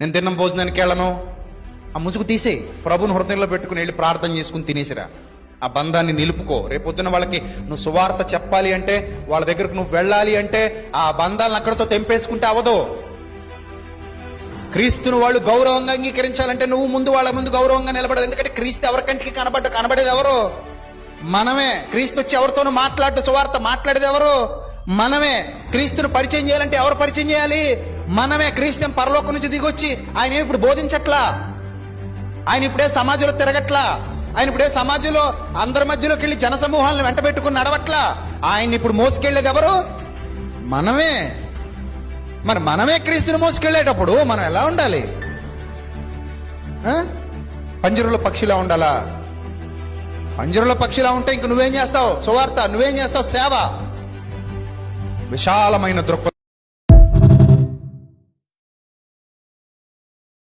నేను తిన్న భోజనానికి వెళ్ళను, ఆ ముసుగు తీసే ప్రభుని హృదయంలో పెట్టుకుని వెళ్ళి ప్రార్థన చేసుకుని తినేసిరా. ఆ బంధాన్ని నిలుపుకో. రేపొద్దున వాళ్ళకి నువ్వు సువార్త చెప్పాలి అంటే, వాళ్ళ దగ్గరకు నువ్వు వెళ్ళాలి అంటే, ఆ బంధాలను అక్కడితో తెంపేసుకుంటే అవదు. క్రీస్తును వాళ్ళు గౌరవంగా అంగీకరించాలంటే నువ్వు ముందు వాళ్ళ ముందు గౌరవంగా నిలబడదు. ఎందుకంటే క్రీస్తు ఎవరికంటికి కనబడేది ఎవరు? మనమే. క్రీస్తు వచ్చి ఎవరితోనూ సువార్త మాట్లాడేది ఎవరు? మనమే. క్రీస్తును పరిచయం చేయాలంటే ఎవరు పరిచయం చేయాలి? మనమే. క్రీస్తు పరలోకం నుంచి దిగొచ్చి ఆయన ఇప్పుడు బోధించట్లా, ఆయన ఇప్పుడే సమాజంలో తిరగట్లా, ఆయన ఇప్పుడే సమాజంలో అందరి మధ్యలోకి వెళ్ళి జనసమూహాలను వెంట పెట్టుకుని నడవట్లా. ఆయన ఇప్పుడు మోసుకెళ్లేది ఎవరు? మనమే. మరి మనమే క్రీస్తుని మోసుకెళ్లేటప్పుడు మనం ఎలా ఉండాలి? పంజరంలో పక్షిలా ఉండాలా? పంజరంలో పక్షిలా ఉంటే ఇంక నువ్వేం చేస్తావు? సువార్త. నువ్వేం చేస్తావు? సేవ. విశాలమైన దృక్పథం.